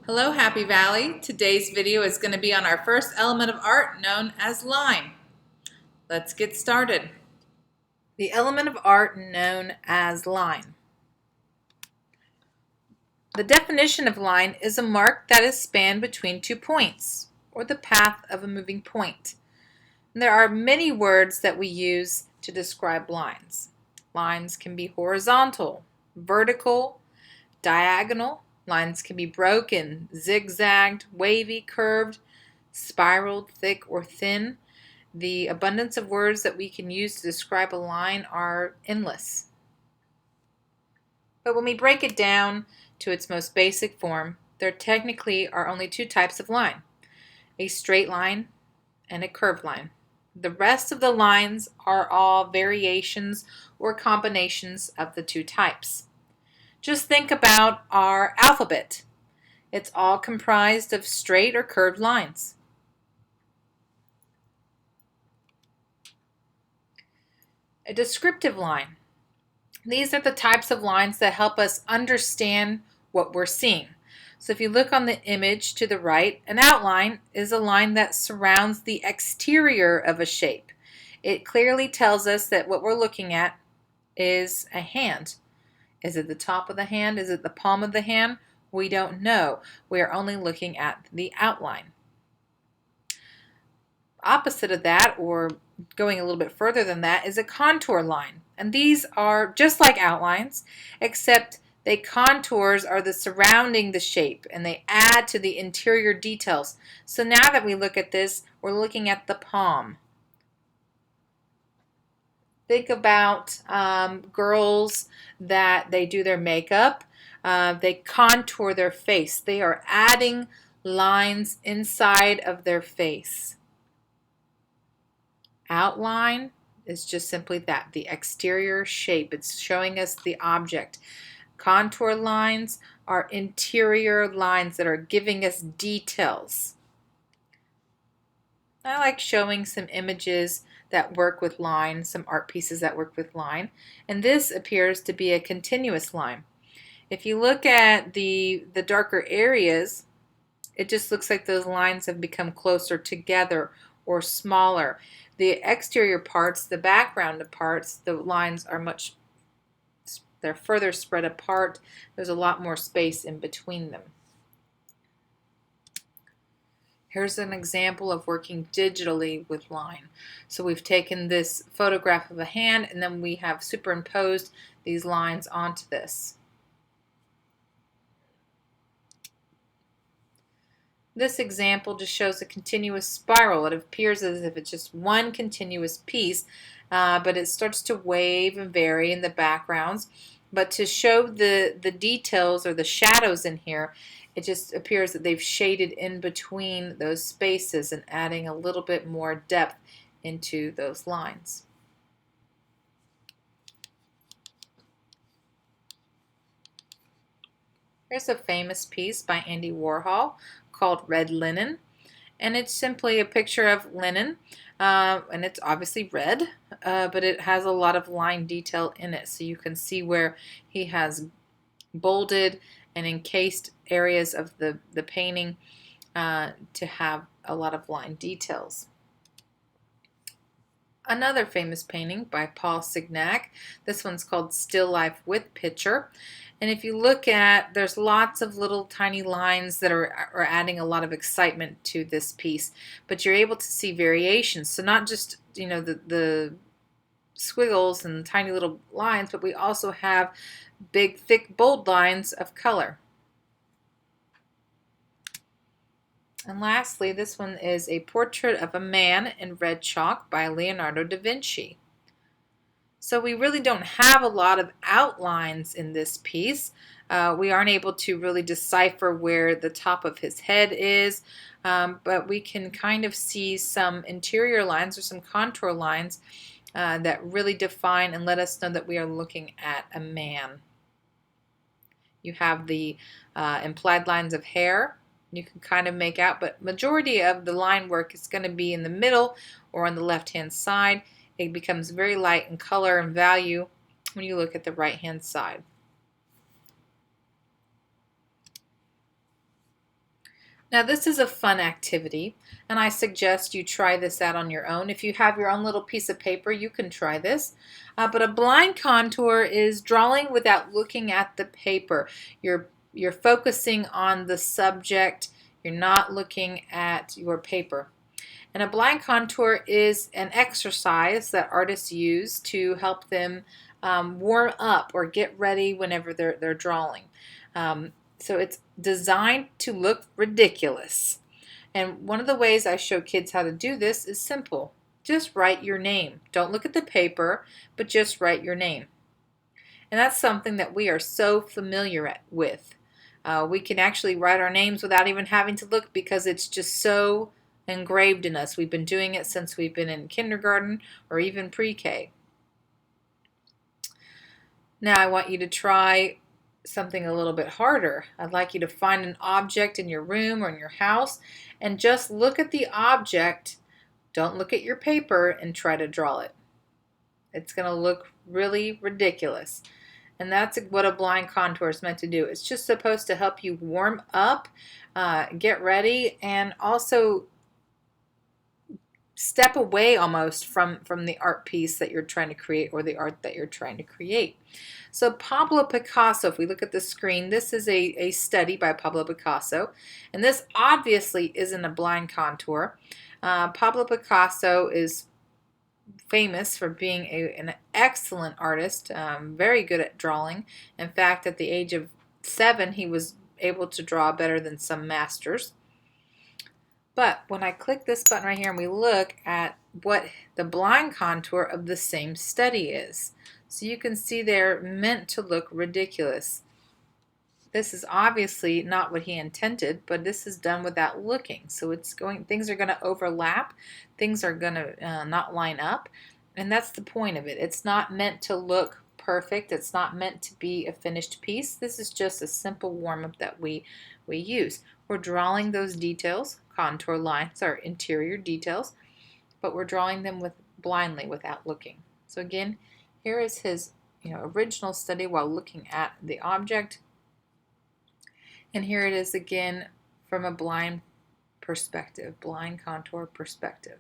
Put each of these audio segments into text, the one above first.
Hello, Happy Valley. Today's video is going to be on our first element of art known as line. Let's get started. The element of art known as line. The definition of line is a mark that is spanned between 2 points, or the path of a moving point. And there are many words that we use to describe lines. Lines can be horizontal, vertical, diagonal. Lines can be broken, zigzagged, wavy, curved, spiraled, thick, or thin. The abundance of words that we can use to describe a line are endless. But when we break it down to its most basic form, there technically are only 2 types of line: a straight line and a curved line. The rest of the lines are all variations or combinations of the 2 types. Just think about our alphabet. It's all comprised of straight or curved lines. A descriptive line. These are the types of lines that help us understand what we're seeing. So if you look on the image to the right, an outline is a line that surrounds the exterior of a shape. It clearly tells us that what we're looking at is a hand. Is it the top of the hand? Is it the palm of the hand? We don't know. We are only looking at the outline. Opposite of that, or going a little bit further than that, is a contour line. And these are just like outlines, except contours are the surrounding the shape and they add to the interior details. So now that we look at this, we're looking at the palm. Think about girls that they do their makeup. They contour their face. They are adding lines inside of their face. Outline is just simply that, the exterior shape. It's showing us the object. Contour lines are interior lines that are giving us details. I like showing some images that work with line, some art pieces that work with line, and this appears to be a continuous line. If you look at the darker areas, it just looks like those lines have become closer together or smaller. The exterior parts, the background parts, the lines are they're further spread apart. There's a lot more space in between them. Here's an example of working digitally with line. So we've taken this photograph of a hand and then we have superimposed these lines onto this. This example just shows a continuous spiral. It appears as if it's just one continuous piece, but it starts to wave and vary in the backgrounds. But to show the details or the shadows in here, it just appears that they've shaded in between those spaces and adding a little bit more depth into those lines. Here's a famous piece by Andy Warhol called Red Linen, and it's simply a picture of linen, and it's obviously red, but it has a lot of line detail in it, so you can see where he has bolded and encased areas of the painting to have a lot of line details. Another famous painting by Paul Signac. This one's called Still Life with Picture. And if you look at, there's lots of little tiny lines that are adding a lot of excitement to this piece. But you're able to see variations. So not just, the squiggles and tiny little lines, but we also have big, thick, bold lines of color. And lastly, this one is a portrait of a man in red chalk by Leonardo da Vinci. So we really don't have a lot of outlines in this piece. We aren't able to really decipher where the top of his head is, but we can kind of see some interior lines or some contour lines that really define and let us know that we are looking at a man. You have the implied lines of hair. You can kind of make out, but majority of the line work is going to be in the middle or on the left-hand side. It becomes very light in color and value when you look at the right-hand side. Now this is a fun activity, and I suggest you try this out on your own. If you have your own little piece of paper, you can try this. But a blind contour is drawing without looking at the paper. You're focusing on the subject. You're not looking at your paper. And a blind contour is an exercise that artists use to help them warm up or get ready whenever they're drawing. So it's designed to look ridiculous. And one of the ways I show kids how to do this is simple. Just write your name. Don't look at the paper, but just write your name. And that's something that we are so familiar with. We can actually write our names without even having to look because it's just so engraved in us. We've been doing it since we've been in kindergarten or even pre-K. Now I want you to try something a little bit harder. I'd like you to find an object in your room or in your house and just look at the object. Don't look at your paper and try to draw it. It's going to look really ridiculous. And that's what a blind contour is meant to do. It's just supposed to help you warm up, get ready, and also step away almost from the art piece that you're trying to create or the art that you're trying to create. So Pablo Picasso, if we look at the screen, this is a study by Pablo Picasso, and this obviously isn't a blind contour. Pablo Picasso is famous for being an excellent artist, very good at drawing. In fact, at the age of 7, he was able to draw better than some masters. But when I click this button right here and we look at what the blind contour of the same study is, so you can see they're meant to look ridiculous. This is obviously not what he intended, but this is done without looking. So things are going to overlap, things are going to not line up, and that's the point of it. It's not meant to look perfect. It's not meant to be a finished piece. This is just a simple warm-up that we use. We're drawing those details. Contour lines are interior details, but we're drawing them blindly without looking. So again, here is his original study while looking at the object. And here it is again from a blind perspective, blind contour perspective.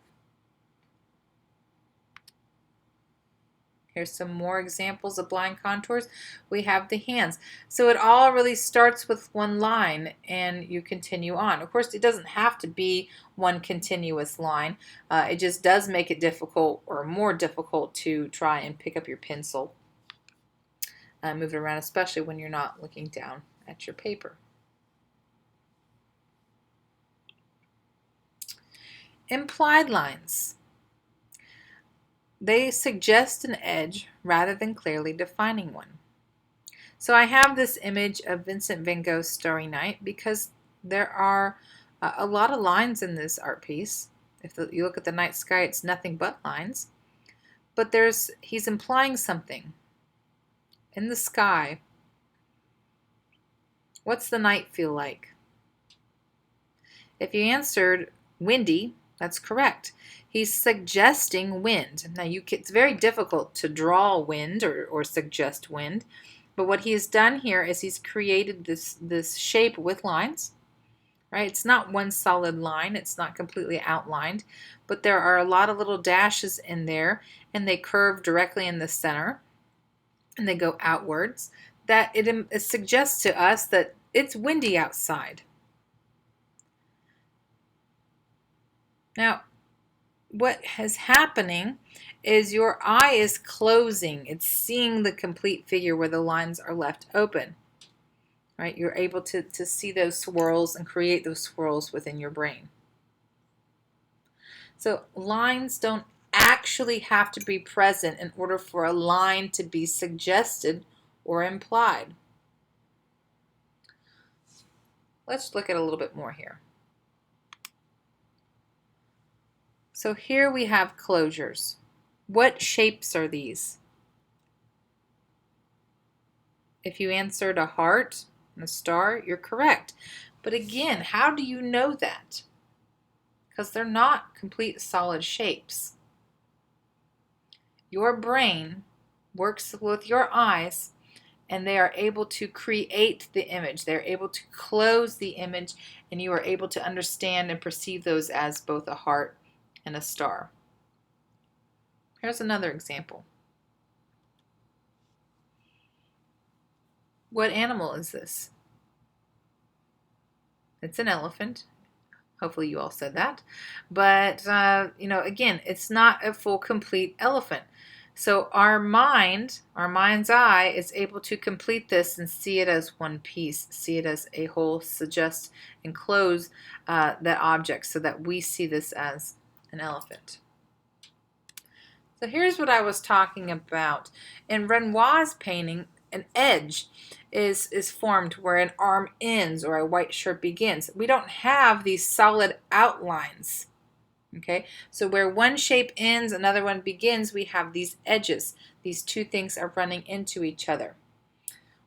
Here's some more examples of blind contours. We have the hands. So it all really starts with one line and you continue on. Of course, it doesn't have to be one continuous line. It just does make it difficult or more difficult to try and pick up your pencil, move it around, especially when you're not looking down at your paper. Implied lines. They suggest an edge rather than clearly defining one. So I have this image of Vincent van Gogh's Starry Night because there are a lot of lines in this art piece. If you look at the night sky, it's nothing but lines. But he's implying something. In the sky, what's the night feel like? If you answered windy, that's correct. He's suggesting wind. Now, it's very difficult to draw wind or suggest wind, but what he has done here is he's created this shape with lines, right? It's not one solid line. It's not completely outlined, but there are a lot of little dashes in there, and they curve directly in the center, and they go outwards. That it suggests to us that it's windy outside. Now, what is happening is your eye is closing. It's seeing the complete figure where the lines are left open. Right? You're able to see those swirls and create those swirls within your brain. So lines don't actually have to be present in order for a line to be suggested or implied. Let's look at a little bit more here. So here we have closures. What shapes are these? If you answered a heart and a star, you're correct. But again, how do you know that? Because they're not complete solid shapes. Your brain works with your eyes and they are able to create the image. They're able to close the image, and you are able to understand and perceive those as both a heart and a star. Here's another example. What animal is this? It's an elephant. Hopefully you all said that. But, again, it's not a full, complete elephant. So our mind's eye is able to complete this and see it as one piece, see it as a whole, suggest and close that object so that we see this as an elephant. So here's what I was talking about. In Renoir's painting, an edge is formed where an arm ends or a white shirt begins. We don't have these solid outlines. Okay, so where one shape ends, another one begins, we have these edges. These two things are running into each other.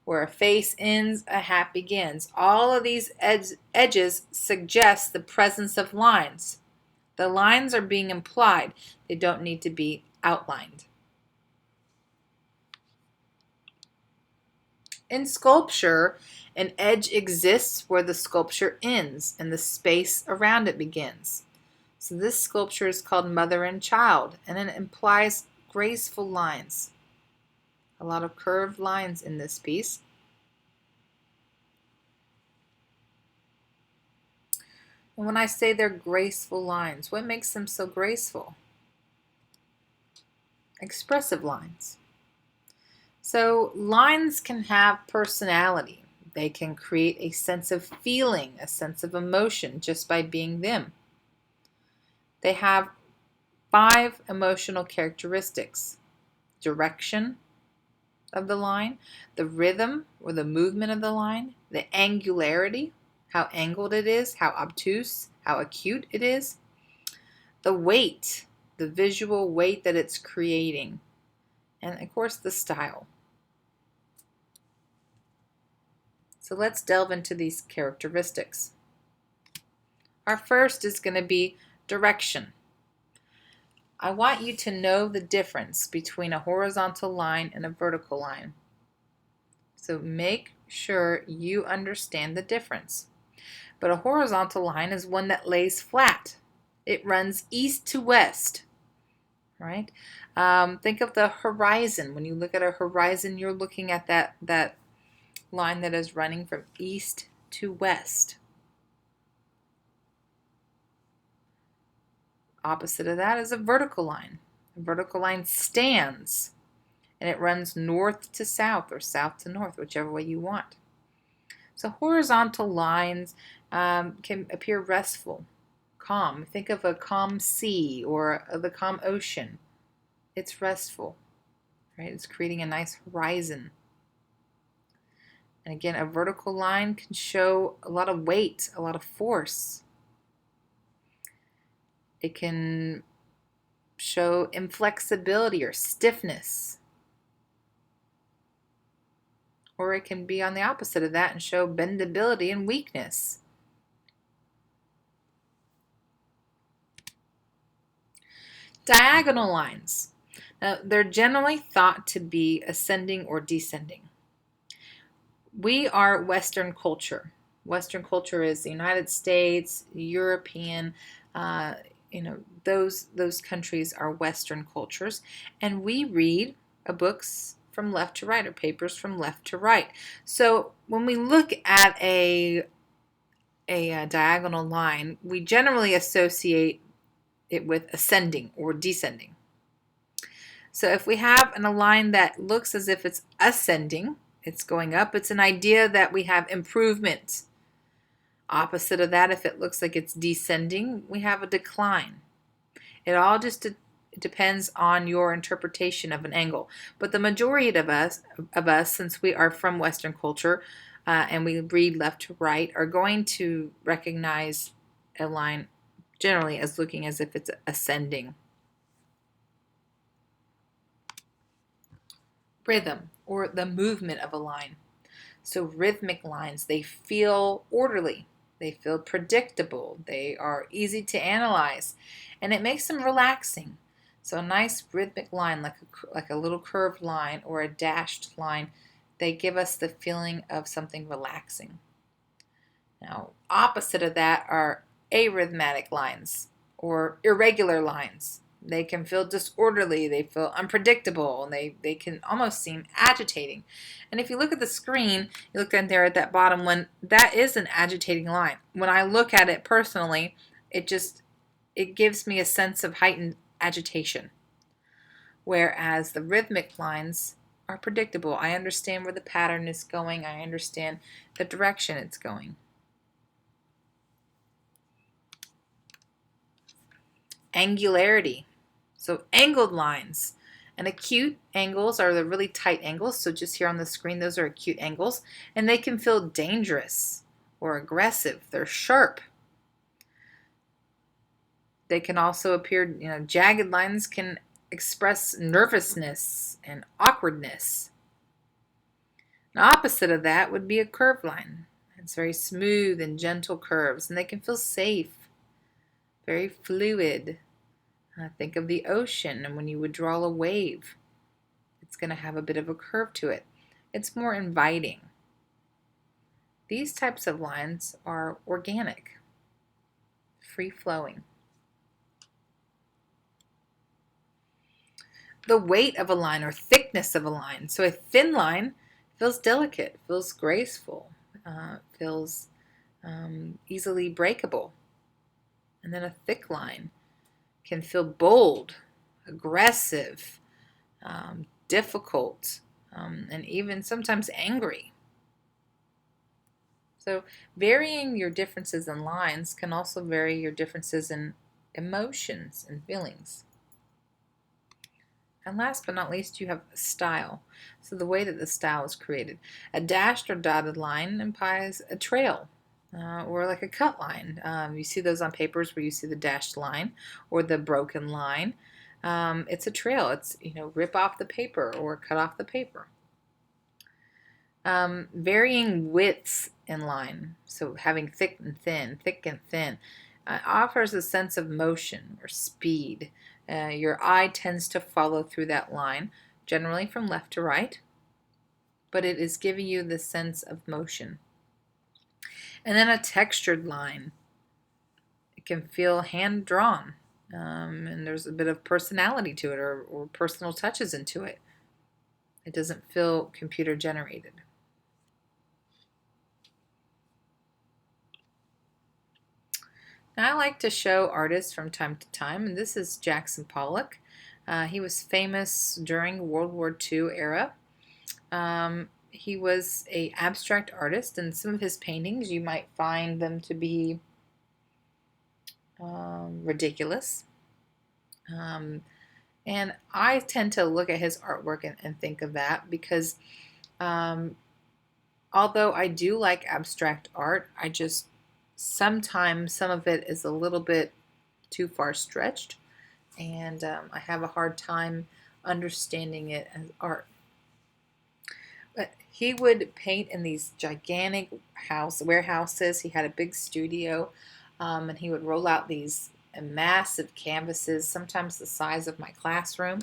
Where a face ends, a hat begins. All of these edges suggest the presence of lines. The lines are being implied. They don't need to be outlined. In sculpture, an edge exists where the sculpture ends and the space around it begins. So this sculpture is called Mother and Child, and it implies graceful lines. A lot of curved lines in this piece. And when I say they're graceful lines, what makes them so graceful? Expressive lines. So lines can have personality. They can create a sense of feeling, a sense of emotion just by being them. They have 5 emotional characteristics: direction of the line, the rhythm or the movement of the line, the angularity, how angled it is, how obtuse, how acute it is, the weight, the visual weight that it's creating, and of course the style. So let's delve into these characteristics. Our first is going to be direction. I want you to know the difference between a horizontal line and a vertical line. So make sure you understand the difference. But a horizontal line is one that lays flat. It runs east to west, right? Think of the horizon. When you look at a horizon, you're looking at that line that is running from east to west. Opposite of that is a vertical line. A vertical line stands, and it runs north to south or south to north, whichever way you want. So horizontal lines can appear restful, calm. Think of a calm sea or the calm ocean. It's restful, right? It's creating a nice horizon. And again, a vertical line can show a lot of weight, a lot of force. It can show inflexibility or stiffness. Or it can be on the opposite of that and show bendability and weakness. Diagonal lines. Now, they're generally thought to be ascending or descending. We are Western culture. Western culture is the United States, European, those countries are Western cultures, and we read books from left to right or papers from left to right. So when we look at a diagonal line, we generally associate it with ascending or descending. So if we have a line that looks as if it's ascending, it's going up, it's an idea that we have improvement. Opposite of that, if it looks like it's descending, we have a decline. It all just depends on your interpretation of an angle. But the majority of us, since we are from Western culture and we read left to right, are going to recognize a line generally as looking as if it's ascending. Rhythm, or the movement of a line. So rhythmic lines, they feel orderly. They feel predictable. They are easy to analyze, and it makes them relaxing. So a nice rhythmic line, like a little curved line or a dashed line, They give us the feeling of something relaxing. Now, opposite of that are arithmetic lines or irregular lines. They can feel disorderly, they feel unpredictable, and they can almost seem agitating. And if you look at the screen, you look down there at that bottom one, that is an agitating line. When I look at it personally, it gives me a sense of heightened agitation. Whereas the rhythmic lines are predictable. I understand where the pattern is going. I understand the direction it's going. Angularity. So angled lines. And acute angles are the really tight angles. So just here on the screen, those are acute angles. And they can feel dangerous or aggressive. They're sharp. They can also appear, jagged lines can express nervousness and awkwardness. The opposite of that would be a curved line. It's very smooth and gentle curves, and they can feel safe, very fluid. Think of the ocean, and when you would draw a wave, it's going to have a bit of a curve to it. It's more inviting. These types of lines are organic, free-flowing. The weight of a line or thickness of a line. So a thin line feels delicate, feels graceful, feels easily breakable. And then a thick line can feel bold, aggressive, difficult, and even sometimes angry. So varying your differences in lines can also vary your differences in emotions and feelings. And last but not least, you have style. So the way that the style is created. A dashed or dotted line implies a trail or like a cut line. You see those on papers where you see the dashed line or the broken line. It's a trail. It's, rip off the paper or cut off the paper. Varying widths in line, so having thick and thin, offers a sense of motion or speed. Your eye tends to follow through that line, generally from left to right, but it is giving you the sense of motion. And then a textured line. It can feel hand-drawn, and there's a bit of personality to it or personal touches into it. It doesn't feel computer-generated. Now, I like to show artists from time to time, and this is Jackson Pollock. He was famous during World War II era. He was an abstract artist, and some of his paintings, you might find them to be ridiculous. And I tend to look at his artwork and think of that because although I do like abstract art, sometimes some of it is a little bit too far stretched, and I have a hard time understanding it as art. But he would paint in these gigantic warehouses. He had a big studio, and he would roll out these massive canvases, sometimes the size of my classroom.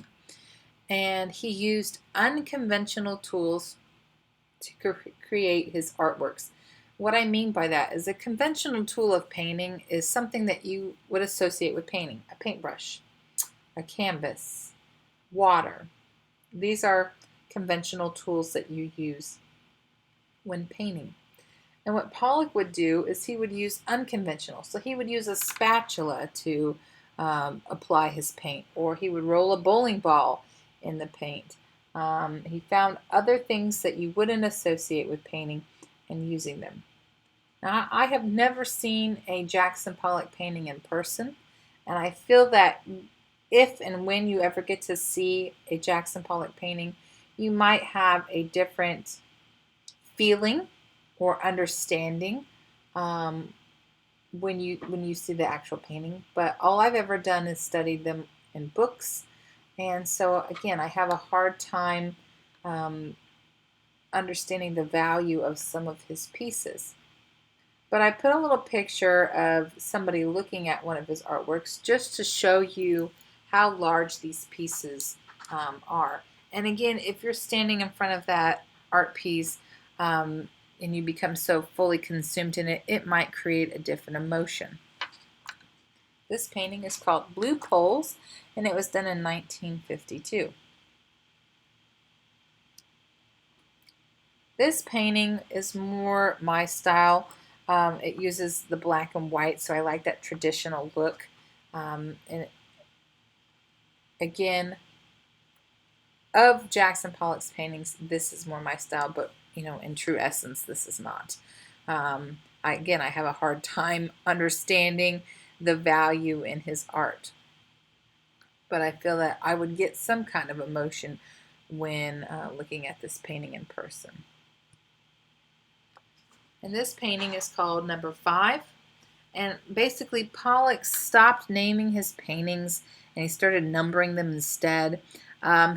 And he used unconventional tools to create his artworks. What I mean by that is a conventional tool of painting is something that you would associate with painting. A paintbrush, a canvas, water. These are conventional tools that you use when painting. And what Pollock would do is he would use unconventional. So he would use a spatula to apply his paint, or he would roll a bowling ball in the paint. He found other things that you wouldn't associate with painting and using them. Now, I have never seen a Jackson Pollock painting in person, and I feel that if and when you ever get to see a Jackson Pollock painting, you might have a different feeling or understanding when you see the actual painting. But all I've ever done is studied them in books, and so again, I have a hard time understanding the value of some of his pieces. But I put a little picture of somebody looking at one of his artworks just to show you how large these pieces are. And again, if you're standing in front of that art piece and you become so fully consumed in it, it might create a different emotion. This painting is called Blue Poles, and it was done in 1952. This painting is more my style. It uses the black and white, so I like that traditional look. And again, of Jackson Pollock's paintings, this is more my style, but in true essence, this is not. Again, I have a hard time understanding the value in his art, but I feel that I would get some kind of emotion when looking at this painting in person. And this painting is called Number 5. And basically, Pollock stopped naming his paintings and he started numbering them instead.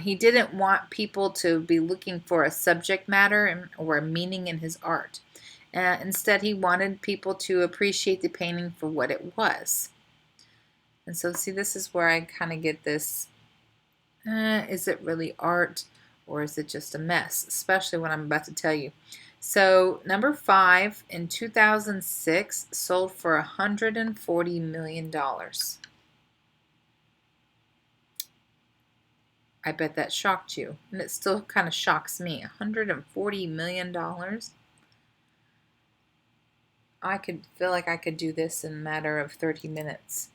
He didn't want people to be looking for a subject matter or a meaning in his art. Instead, he wanted people to appreciate the painting for what it was. And so, see, this is where I kind of get this, is it really art or is it just a mess? Especially when I'm about to tell you. So, Number 5 in 2006 sold for $140 million. I bet that shocked you, and it still kind of shocks me. $140 million. I could feel like I could do this in a matter of 30 minutes.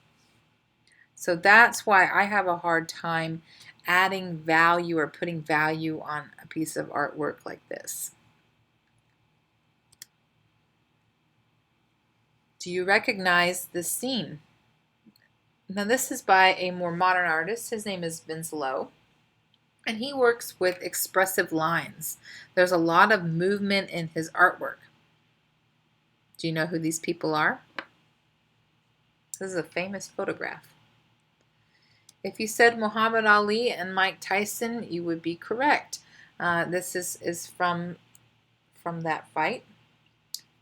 So that's why I have a hard time adding value or putting value on a piece of artwork like this. Do you recognize this scene? Now this is by a more modern artist. His name is Vinci Lowe. And he works with expressive lines. There's a lot of movement in his artwork. Do you know who these people are? This is a famous photograph. If you said Muhammad Ali and Mike Tyson, you would be correct. This is from that fight.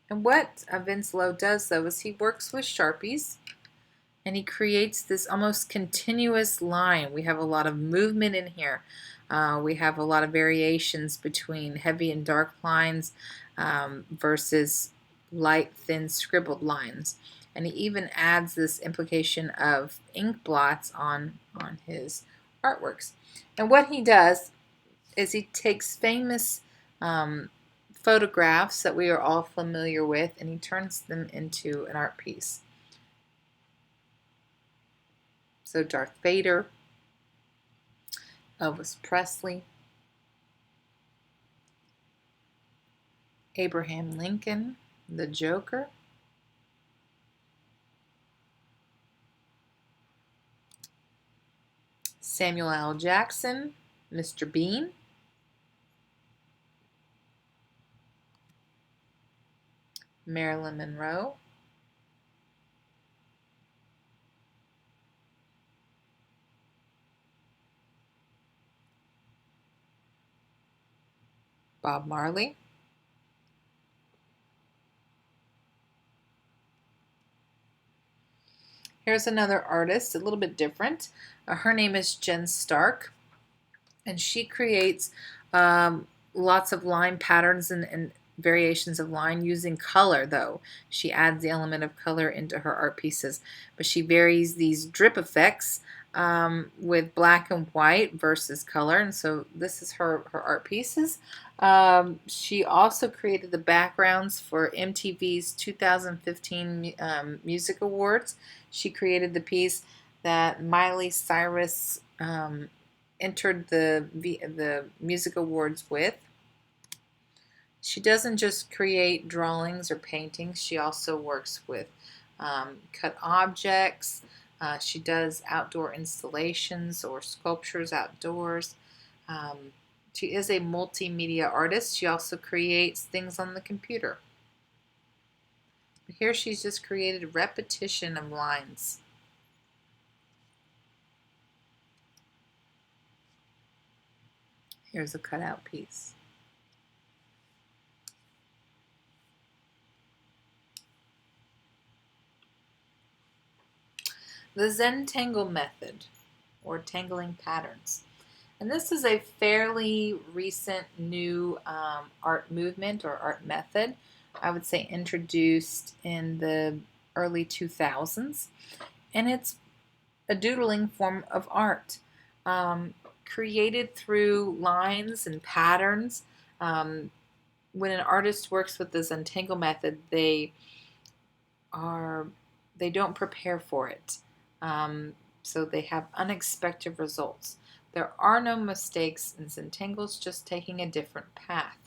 And what Vinci Lowe does, though, is he works with Sharpies, and he creates this almost continuous line. We have a lot of movement in here. We have a lot of variations between heavy and dark lines versus light, thin, scribbled lines. And he even adds this implication of ink blots on his artworks. And what he does is he takes famous photographs that we are all familiar with, and he turns them into an art piece. So Darth Vader, Elvis Presley, Abraham Lincoln, the Joker, Samuel L. Jackson, Mr. Bean, Marilyn Monroe, Bob Marley, here's another artist, a little bit different. Her name is Jen Stark, and she creates lots of line patterns and variations of line using color, though. She adds the element of color into her art pieces, but she varies these drip effects with black and white versus color, and so this is her art pieces. She also created the backgrounds for MTV's 2015 Music Awards. She created the piece that Miley Cyrus entered the Music Awards with. She doesn't just create drawings or paintings. She also works with cut objects. She does outdoor installations or sculptures outdoors. She is a multimedia artist. She also creates things on the computer. Here she's just created repetition of lines. Here's a cutout piece. The Zentangle method, or tangling patterns. And this is a fairly recent new art movement or art method. I would say introduced in the early 2000s. And it's a doodling form of art, created through lines and patterns. When an artist works with the Zentangle method, are they don't prepare for it, so they have unexpected results. There are no mistakes, and Zentangle's just taking a different path.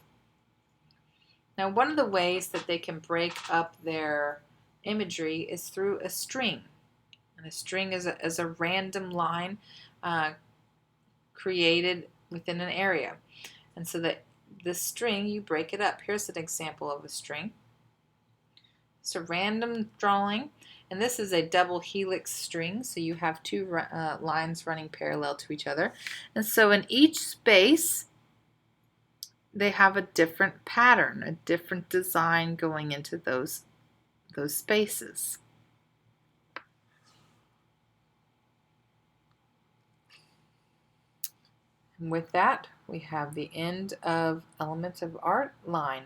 Now, one of the ways that they can break up their imagery is through a string. And a string is a random line created within an area. And so that the string, you break it up. Here's an example of a string. It's a random drawing, and this is a double helix string, so you have two lines running parallel to each other. And so in each space, they have a different pattern, a different design going into those spaces. And with that, we have the end of Elements of Art line.